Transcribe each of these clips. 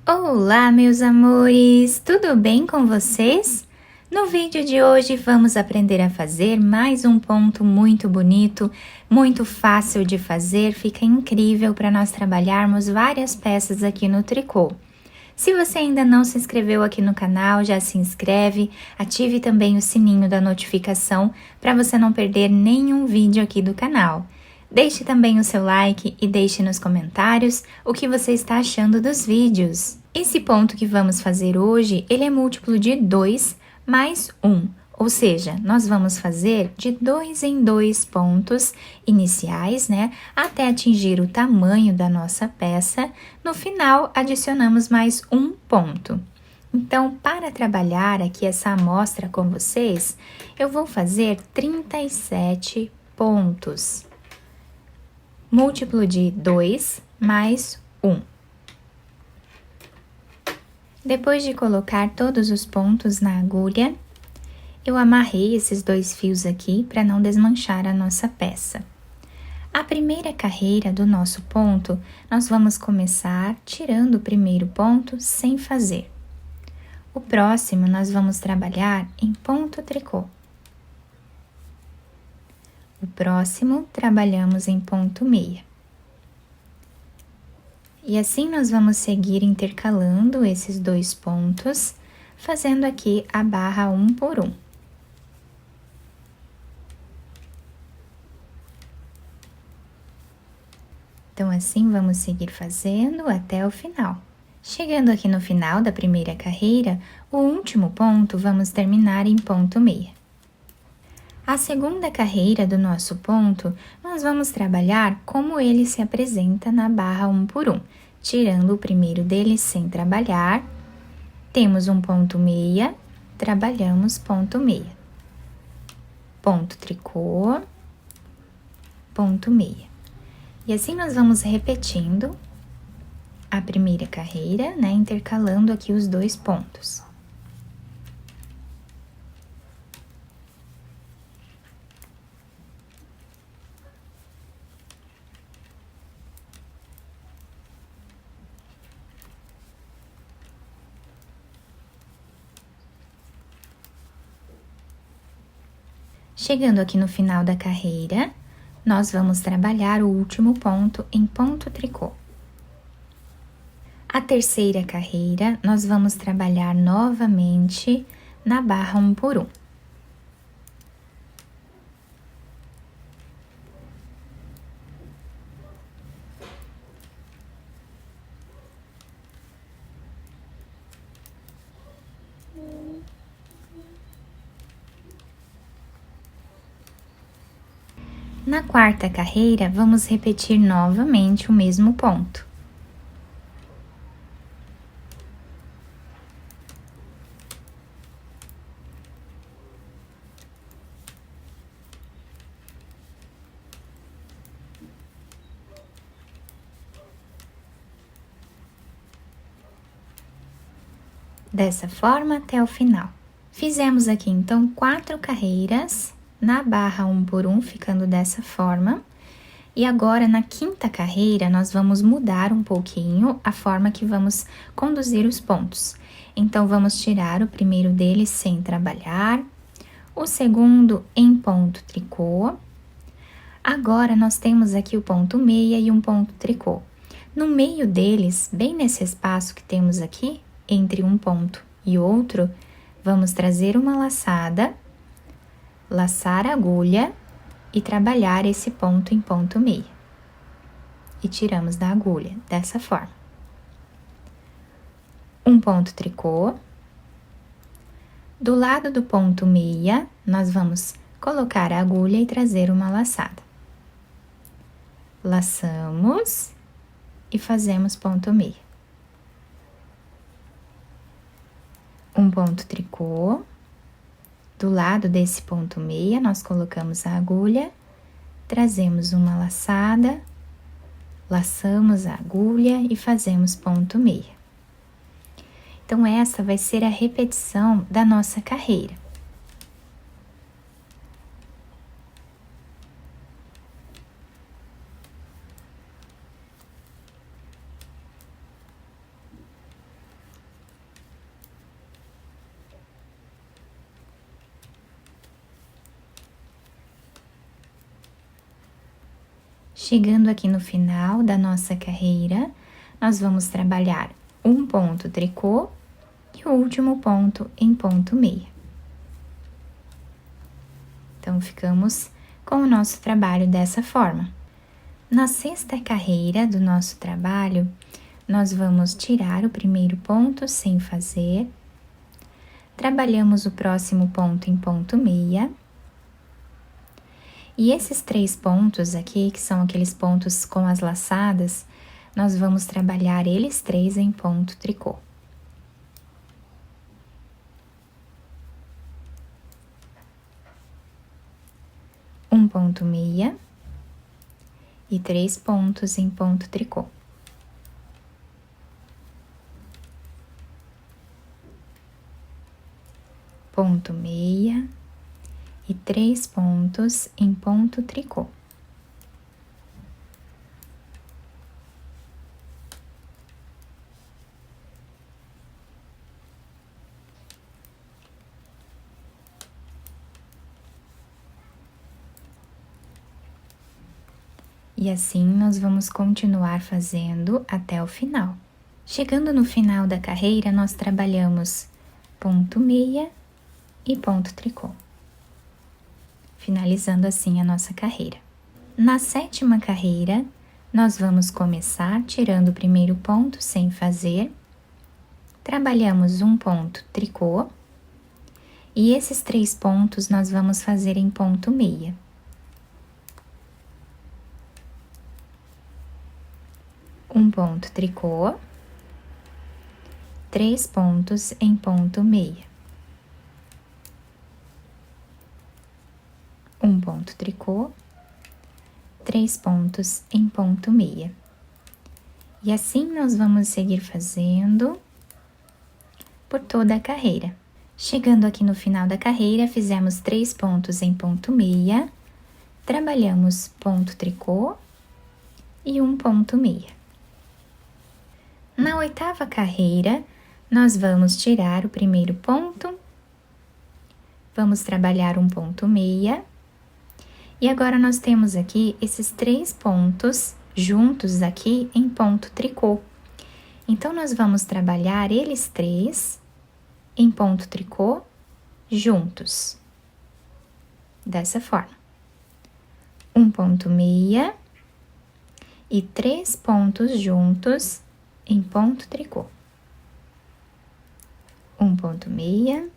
Olá, meus amores! Tudo bem com vocês? No vídeo de hoje vamos aprender a fazer mais um ponto muito bonito, muito fácil de fazer, fica incrível para nós trabalharmos várias peças aqui no tricô. Se você ainda não se inscreveu aqui no canal, já se inscreve, ative também o sininho da notificação para você não perder nenhum vídeo aqui do canal. Deixe também o seu like e deixe nos comentários o que você está achando dos vídeos. Esse ponto que vamos fazer hoje, ele é múltiplo de 2 mais 1, ou seja, nós vamos fazer de 2 em 2 pontos iniciais, né, até atingir o tamanho da nossa peça. No final, adicionamos mais um ponto. Então, para trabalhar aqui essa amostra com vocês, eu vou fazer 37 pontos. Múltiplo de 2 mais 1. Depois de colocar todos os pontos na agulha, eu amarrei esses 2 fios aqui para não desmanchar a nossa peça. A primeira carreira do nosso ponto, nós vamos começar tirando o primeiro ponto sem fazer. O próximo, nós vamos trabalhar em ponto tricô. O próximo, trabalhamos em ponto meia. E assim nós vamos seguir intercalando esses 2 pontos, fazendo aqui a barra 1 por 1. Então, assim vamos seguir fazendo até o final. Chegando aqui no final da primeira carreira, o último ponto vamos terminar em ponto meia. A segunda carreira do nosso ponto, nós vamos trabalhar como ele se apresenta na barra 1 por 1, tirando o primeiro dele sem trabalhar. Temos um ponto meia, trabalhamos ponto meia. Ponto tricô, ponto meia. E assim nós vamos repetindo a primeira carreira, né, intercalando aqui os 2 pontos. Chegando aqui no final da carreira, nós vamos trabalhar o último ponto em ponto tricô. A terceira carreira, nós vamos trabalhar novamente na barra 1 por 1. Na quarta carreira, vamos repetir novamente o mesmo ponto. Dessa forma até o final. Fizemos aqui, então, 4 carreiras na barra 1 por 1, ficando dessa forma. E agora, na quinta carreira, nós vamos mudar um pouquinho a forma que vamos conduzir os pontos. Então, vamos tirar o primeiro deles sem trabalhar, o segundo em ponto tricô. Agora, nós temos aqui o ponto meia e um ponto tricô. No meio deles, bem nesse espaço que temos aqui, entre um ponto e outro, vamos trazer uma laçada, laçar a agulha e trabalhar esse ponto em ponto meia. E tiramos da agulha, dessa forma. Um ponto tricô. Do lado do ponto meia, nós vamos colocar a agulha e trazer uma laçada. Laçamos e fazemos ponto meia. Um ponto tricô. Do lado desse ponto meia, nós colocamos a agulha, trazemos uma laçada, laçamos a agulha e fazemos ponto meia. Então, essa vai ser a repetição da nossa carreira. Chegando aqui no final da nossa carreira, nós vamos trabalhar um ponto tricô e o último ponto em ponto meia. Então, ficamos com o nosso trabalho dessa forma. Na sexta carreira do nosso trabalho, nós vamos tirar o primeiro ponto sem fazer, trabalhamos o próximo ponto em ponto meia, e esses 3 pontos aqui, que são aqueles pontos com as laçadas, nós vamos trabalhar eles 3 em ponto tricô. Um ponto meia e 3 pontos em ponto tricô. Ponto meia e 3 pontos em ponto tricô. E assim nós vamos continuar fazendo até o final. Chegando no final da carreira, nós trabalhamos ponto meia e ponto tricô, finalizando assim a nossa carreira. Na sétima carreira, nós vamos começar tirando o primeiro ponto sem fazer, trabalhamos um ponto tricô, e esses 3 pontos nós vamos fazer em ponto meia. Um ponto tricô, 3 pontos em ponto meia. Um ponto tricô, 3 pontos em ponto meia. E assim nós vamos seguir fazendo por toda a carreira. Chegando aqui no final da carreira, fizemos 3 pontos em ponto meia, trabalhamos ponto tricô e um ponto meia. Na oitava carreira, nós vamos tirar o primeiro ponto, vamos trabalhar um ponto meia, e agora nós temos aqui esses 3 pontos juntos aqui em ponto tricô. Então, nós vamos trabalhar eles 3 em ponto tricô juntos, dessa forma. Um ponto meia e 3 pontos juntos em ponto tricô. Um ponto meia,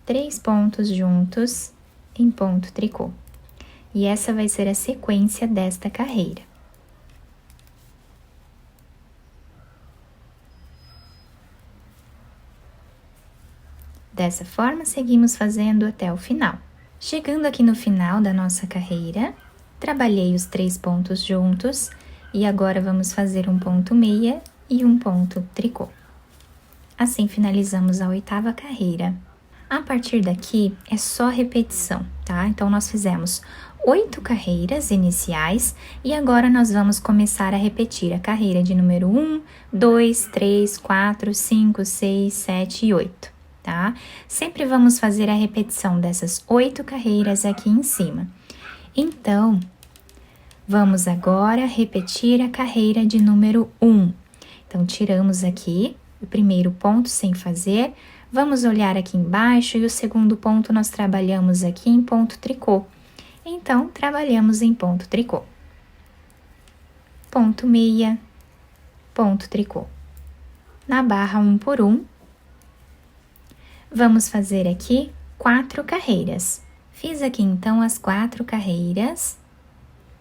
3 pontos juntos em ponto tricô. E essa vai ser a sequência desta carreira. Dessa forma, seguimos fazendo até o final. Chegando aqui no final da nossa carreira, trabalhei os 3 pontos juntos e agora vamos fazer um ponto meia e um ponto tricô. Assim finalizamos a oitava carreira. A partir daqui é só repetição, tá? Então, nós fizemos 8 carreiras iniciais e agora nós vamos começar a repetir a carreira de número 1, 2, 3, 4, 5, 6, 7 e 8, tá? Sempre vamos fazer a repetição dessas 8 carreiras aqui em cima. Então, vamos agora repetir a carreira de número 1. Então, tiramos aqui o primeiro ponto sem fazer, vamos olhar aqui embaixo e o segundo ponto nós trabalhamos aqui em ponto tricô. Então, trabalhamos em ponto tricô. Ponto meia, ponto tricô. Na barra 1 por 1, vamos fazer aqui 4 carreiras. Fiz aqui então as 4 carreiras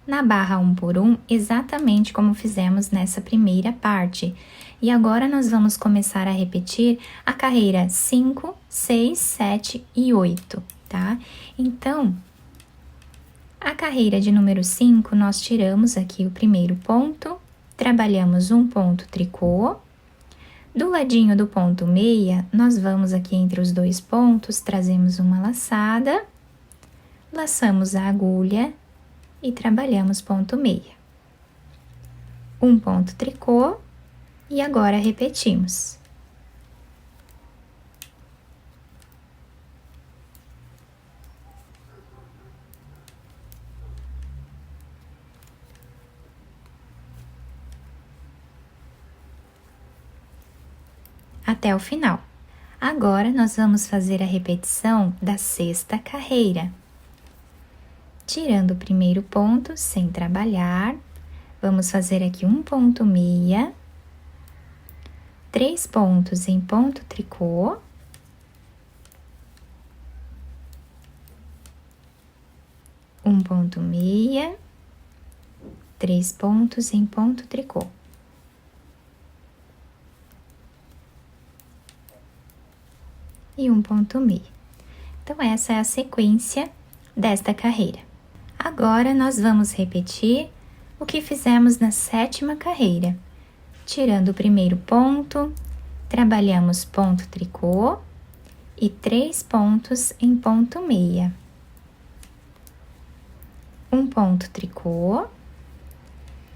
na barra 1 por 1, exatamente como fizemos nessa primeira parte. E agora nós vamos começar a repetir a carreira 5, 6, 7 e 8, tá? Então, a carreira de número 5, nós tiramos aqui o primeiro ponto, trabalhamos um ponto tricô. Do ladinho do ponto meia, nós vamos aqui entre os 2 pontos, trazemos uma laçada, laçamos a agulha e trabalhamos ponto meia. Um ponto tricô e agora repetimos. até o final. Agora, nós vamos fazer a repetição da 6ª carreira. Tirando o primeiro ponto, sem trabalhar, vamos fazer aqui um ponto meia, 3 pontos em ponto tricô, um ponto meia, 3 pontos em ponto tricô. E um ponto meia. Então, essa é a sequência desta carreira. Agora, nós vamos repetir o que fizemos na 7ª carreira. Tirando o primeiro ponto, trabalhamos ponto tricô e 3 pontos em ponto meia. Um ponto tricô,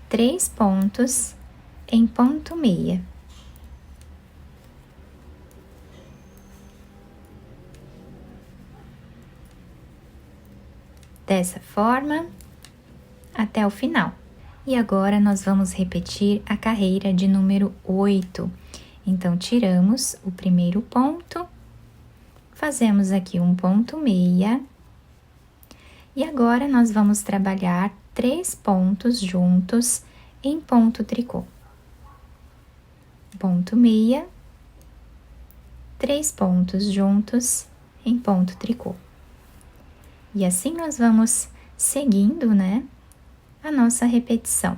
3 pontos em ponto meia. Dessa forma, até o final. E agora, nós vamos repetir a carreira de número 8. Então, tiramos o primeiro ponto, fazemos aqui um ponto meia, e agora nós vamos trabalhar 3 pontos juntos em ponto tricô. Ponto meia, 3 pontos juntos em ponto tricô. E assim nós vamos seguindo, né, a nossa repetição.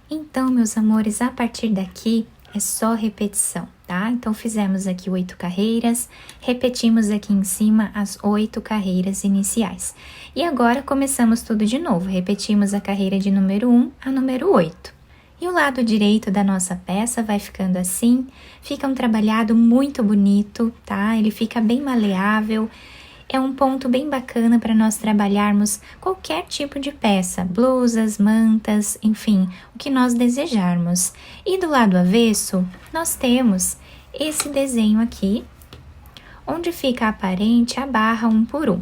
Então, meus amores, a partir daqui é só repetição, tá? Então, fizemos aqui 8 carreiras, repetimos aqui em cima as 8 carreiras iniciais. E agora, começamos tudo de novo, repetimos a carreira de número 1 a número 8. E o lado direito da nossa peça vai ficando assim, fica um trabalhado muito bonito, tá? Ele fica bem maleável. É um ponto bem bacana para nós trabalharmos qualquer tipo de peça, blusas, mantas, enfim, o que nós desejarmos. E do lado avesso, nós temos esse desenho aqui, onde fica aparente a barra 1 por 1.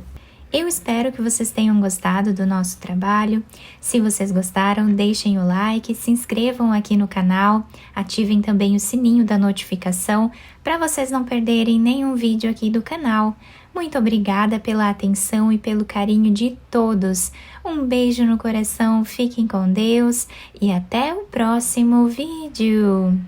Eu espero que vocês tenham gostado do nosso trabalho. Se vocês gostaram, deixem o like, se inscrevam aqui no canal, ativem também o sininho da notificação para vocês não perderem nenhum vídeo aqui do canal. Muito obrigada pela atenção e pelo carinho de todos. Um beijo no coração, fiquem com Deus e até o próximo vídeo!